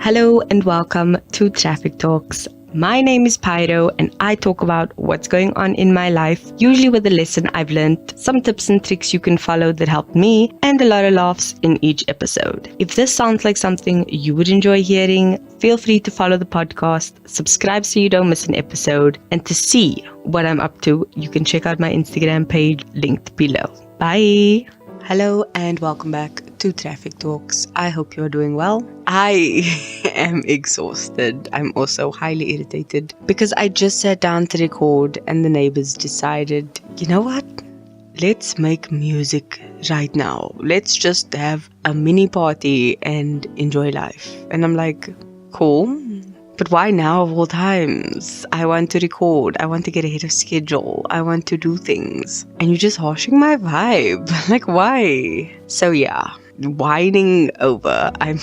Hello and welcome to Traffic Talks. My name is Pyro and I talk about what's going on in my life, usually with a lesson I've learned, some tips and tricks you can follow that helped me, and a lot of laughs in each episode. If this sounds like something you would enjoy hearing, feel free to follow the podcast, subscribe so you don't miss an episode, and to see what I'm up to, you can check out my Instagram page linked below. Bye! Hello and welcome back to Traffic Talks. I hope you're doing well. I am exhausted. I'm also highly irritated because I just sat down to record and the neighbors decided, you know what? Let's make music right now. Let's just have a mini party and enjoy life. And I'm like, cool. But why now of all times? I want to record. I want to get ahead of schedule. I want to do things. And you're just harshing my vibe. Like, why? So yeah, whining over. I'm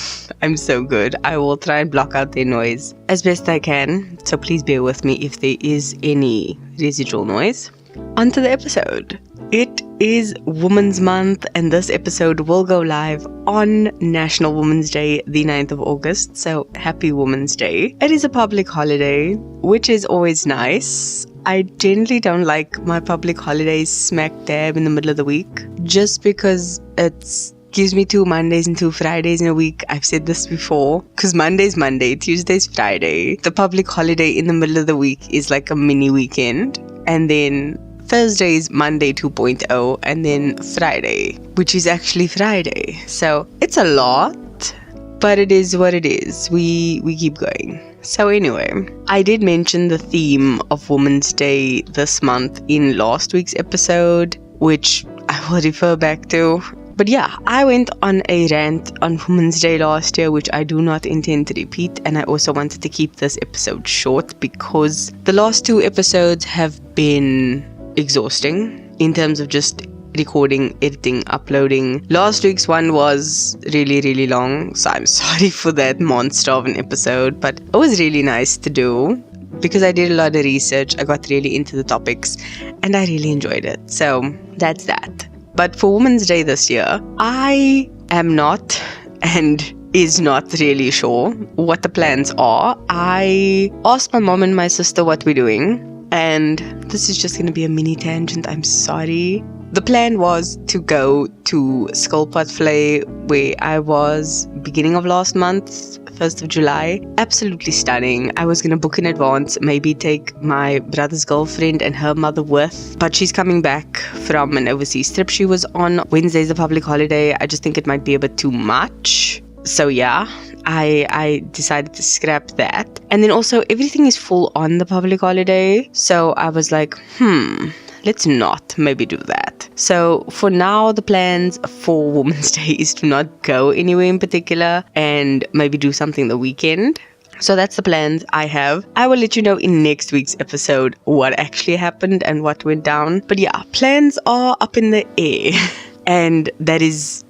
so good. I will try and block out their noise as best I can. So please bear with me if there is any residual noise. On to the episode. It is Women's Month and this episode will go live on National Women's Day, the 9th of August. So happy Women's Day. It is a public holiday, which is always nice. I generally don't like my public holidays smack dab in the middle of the week just because it gives me 2 Mondays and 2 Fridays in a week. I've said this before because Monday's Monday, Tuesday's Friday. The public holiday in the middle of the week is like a mini weekend, and then Thursday is Monday 2.0, and then Friday, which is actually Friday. So it's a lot, but it is what it is. We keep going. So anyway, I did mention the theme of Women's Day this month in last week's episode, which I will refer back to. But yeah, I went on a rant on Women's Day last year, which I do not intend to repeat. And I also wanted to keep this episode short because the last 2 episodes have been exhausting in terms of just recording, editing, uploading. Last week's one was really long, so I'm sorry for that monster of an episode, but it was really nice to do because I did a lot of research. I got really into the topics and I really enjoyed it. So that's that. But for Women's Day this year, I am not and is not really sure what the plans are. I asked my mom and my sister what we're doing. And this is just going to be a mini tangent, I'm sorry. The plan was to go to Skilpad Vlei, where I was beginning of last month, 1st of July. Absolutely stunning. I was going to book in advance, maybe take my brother's girlfriend and her mother with. But she's coming back from an overseas trip she was on. Wednesday's a public holiday. I just think it might be a bit too much. So yeah, I decided to scrap that. And then also everything is full on the public holiday. So I was like, let's not maybe do that. So for now, the plans for Women's Day is to not go anywhere in particular and maybe do something the weekend. So that's the plans I have. I will let you know in next week's episode what actually happened and what went down. But yeah, plans are up in the air. And that is,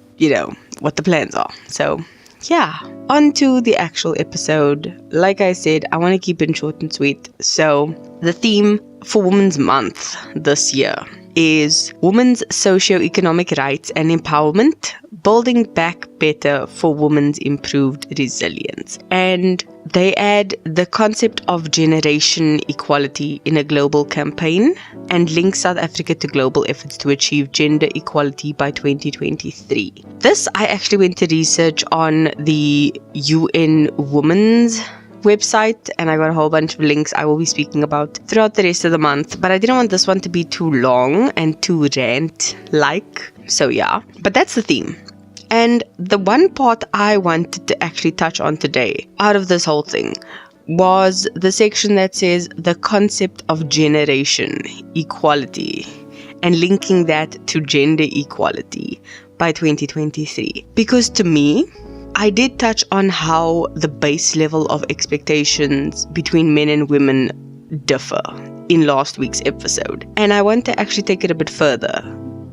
what the plans are. So yeah, on to the actual episode. Like I said, I want to keep it short and sweet. So the theme for Women's Month this year is Women's Socio-Economic Rights and Empowerment, Building Back Better for Women's Improved Resilience. And they add the concept of generation equality in a global campaign and link South Africa to global efforts to achieve gender equality by 2023. This I actually went to research on the UN Women's website and I got a whole bunch of links I will be speaking about throughout the rest of the month, but I didn't want this one to be too long and too rant-like. So yeah, but that's the theme. And the one part I wanted to actually touch on today out of this whole thing was the section that says the concept of generation equality and linking that to gender equality by 2023. Because to me, I did touch on how the base level of expectations between men and women differ in last week's episode. And I want to actually take it a bit further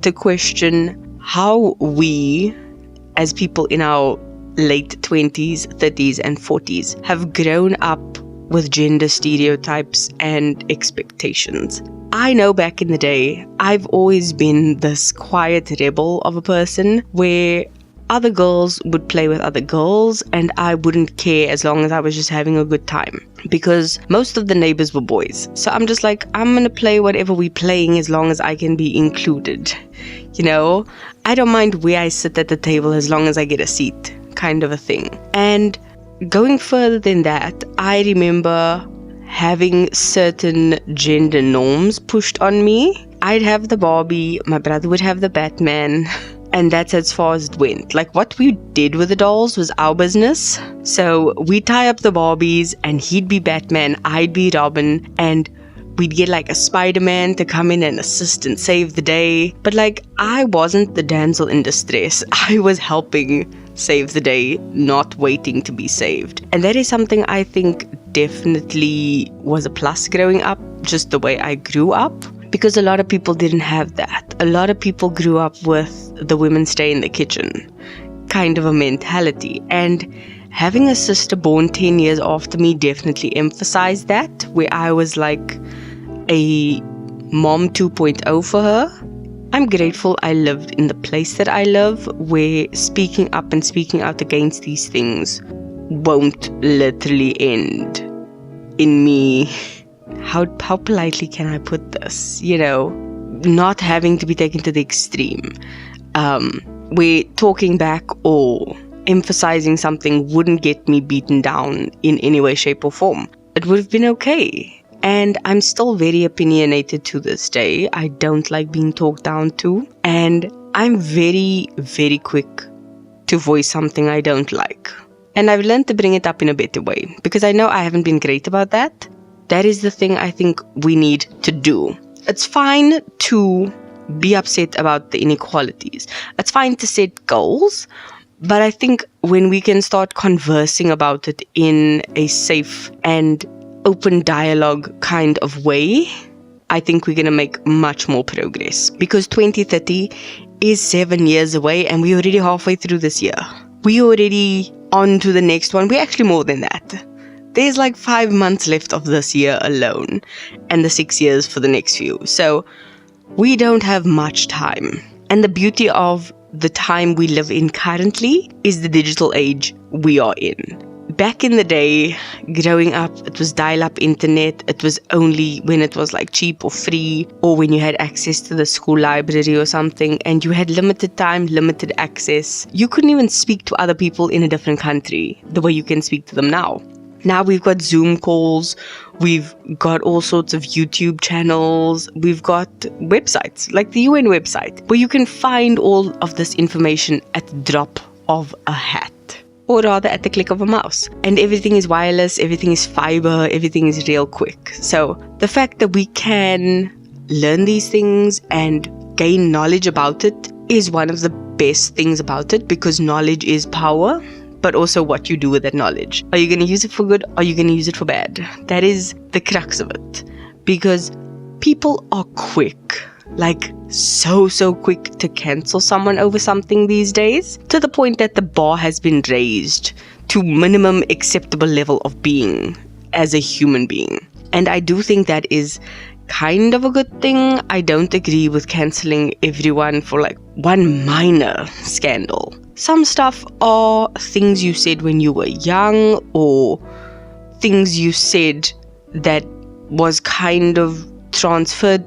to question how we, as people in our late 20s, 30s, and 40s, have grown up with gender stereotypes and expectations. I know back in the day, I've always been this quiet rebel of a person where other girls would play with other girls, and I wouldn't care as long as I was just having a good time, because most of the neighbors were boys. So I'm just like, I'm gonna play whatever we're playing as long as I can be included. You know, I don't mind where I sit at the table as long as I get a seat, kind of a thing. And going further than that, I remember having certain gender norms pushed on me. I'd have the Barbie, my brother would have the Batman, and that's as far as it went. Like, what we did with the dolls was our business. So we'd tie up the Barbies and he'd be Batman, I'd be Robin, and we'd get like a Spider-Man to come in and assist and save the day. But like, I wasn't the damsel in distress. I was helping save the day, not waiting to be saved. And that is something I think definitely was a plus growing up, just the way I grew up. Because a lot of people didn't have that. A lot of people grew up with the women stay in the kitchen kind of a mentality. And having a sister born 10 years after me definitely emphasized that, where I was like a mom 2.0 for her. I'm grateful I lived in the place that I live, where speaking up and speaking out against these things won't literally end in me. How politely can I put this? You know, not having to be taken to the extreme. Where talking back or emphasizing something wouldn't get me beaten down in any way, shape or form. It would have been okay. And I'm still very opinionated to this day. I don't like being talked down to. And I'm very, very quick to voice something I don't like. And I've learned to bring it up in a better way, because I know I haven't been great about that. That is the thing I think we need to do. It's fine to be upset about the inequalities. It's fine to set goals. But I think when we can start conversing about it in a safe and open dialogue kind of way, I think we're going to make much more progress. Because 2030 is 7 years away and we're already halfway through this year. We're already on to the next one. We're actually more than that. There's like 5 months left of this year alone and the 6 years for the next few. So we don't have much time. And the beauty of the time we live in currently is the digital age we are in. Back in the day, growing up, it was dial-up internet. It was only when it was like cheap or free, or when you had access to the school library or something, and you had limited time, limited access. You couldn't even speak to other people in a different country the way you can speak to them now. Now we've got Zoom calls, we've got all sorts of YouTube channels, we've got websites, like the UN website, where you can find all of this information at the drop of a hat. Or rather at the click of a mouse. And everything is wireless, everything is fiber, everything is real quick. So the fact that we can learn these things and gain knowledge about it is one of the best things about it, because knowledge is power, but also what you do with that knowledge. Are you going to use it for good? Or are you going to use it for bad? That is the crux of it. Because people are quick. Like so quick to cancel someone over something these days, to the point that the bar has been raised to minimum acceptable level of being as a human being. And I do think that is kind of a good thing. I don't agree with canceling everyone for like one minor scandal. Some stuff are things you said when you were young, or things you said that was kind of transferred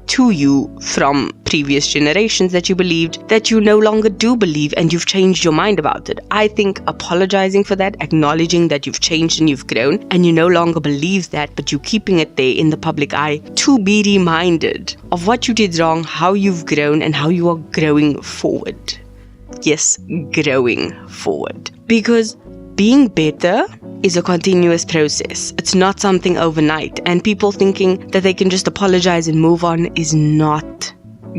to you from previous generations that you believed that you no longer do believe, and you've changed your mind about it. I think apologizing for that, acknowledging that you've changed and you've grown and you no longer believe that, but you're keeping it there in the public eye to be reminded of what you did wrong, how you've grown, and how you are growing forward. Yes, growing forward. Because being better is a continuous process. It's not something overnight. And people thinking that they can just apologize and move on is not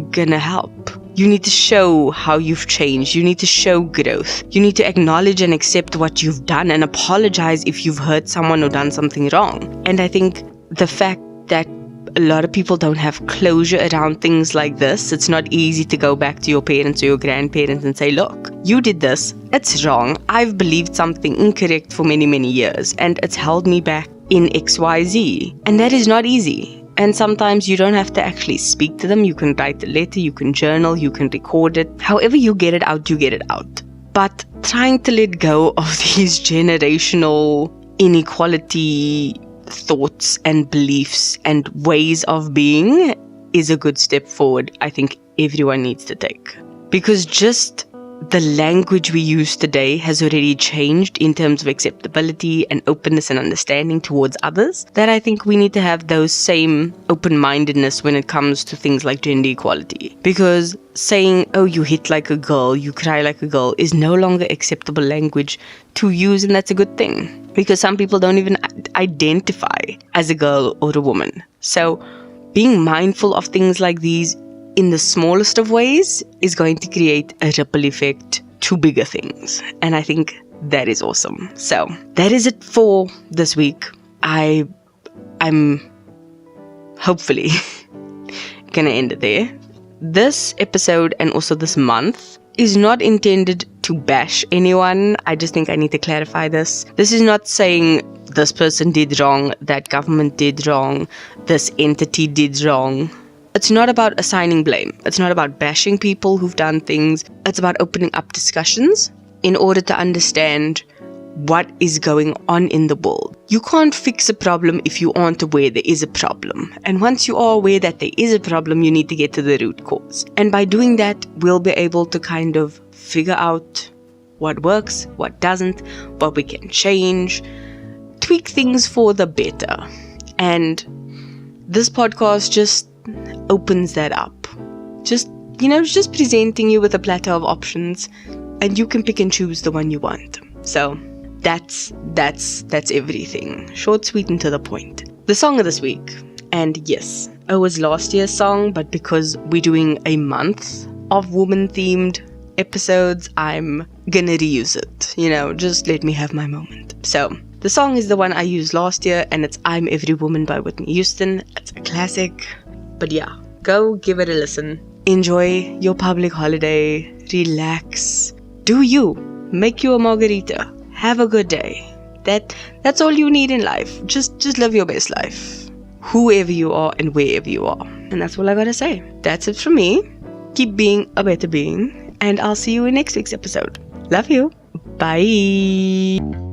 gonna help. You need to show how you've changed. You need to show growth. You need to acknowledge and accept what you've done and apologize if you've hurt someone or done something wrong. And I think the fact that a lot of people don't have closure around things like this. It's not easy to go back to your parents or your grandparents and say, look, you did this. It's wrong. I've believed something incorrect for many, many years, and it's held me back in XYZ. And that is not easy. And sometimes you don't have to actually speak to them. You can write a letter, you can journal, you can record it. However you get it out, you get it out. but trying to let go of these generational inequality thoughts and beliefs and ways of being is a good step forward I think everyone needs to take. Because just the language we use today has already changed in terms of acceptability and openness and understanding towards others, that I think we need to have those same open-mindedness when it comes to things like gender equality. Because saying, oh, you hit like a girl, you cry like a girl, is no longer acceptable language to use, and that's a good thing. Because some people don't even identify as a girl or a woman. So being mindful of things like these in the smallest of ways is going to create a ripple effect to bigger things. And I think that is awesome. So that is it for this week. I'm hopefully gonna end it there. This episode and also this month is not intended to bash anyone. I just think I need to clarify this. This is not saying this person did wrong, that government did wrong, this entity did wrong. It's not about assigning blame. It's not about bashing people who've done things. It's about opening up discussions in order to understand what is going on in the world. You can't fix a problem if you aren't aware there is a problem. And once you are aware that there is a problem, you need to get to the root cause. And by doing that, we'll be able to kind of figure out what works, what doesn't, what we can change, tweak things for the better. And this podcast just opens that up. Just presenting you with a platter of options, and you can pick and choose the one you want. So that's everything. Short, sweet, and to the point. The song of this week, and yes, it was last year's song, but because we're doing a month of woman-themed episodes, I'm gonna reuse it. Just let me have my moment. So the song is the one I used last year, and it's I'm Every Woman by Whitney Houston. It's a classic. But yeah, go give it a listen. Enjoy your public holiday. Relax. Do you. Make you a margarita. Have a good day. That's all you need in life. Just live your best life. Whoever you are and wherever you are. And that's all I gotta say. That's it from me. Keep being a better being. And I'll see you in next week's episode. Love you. Bye.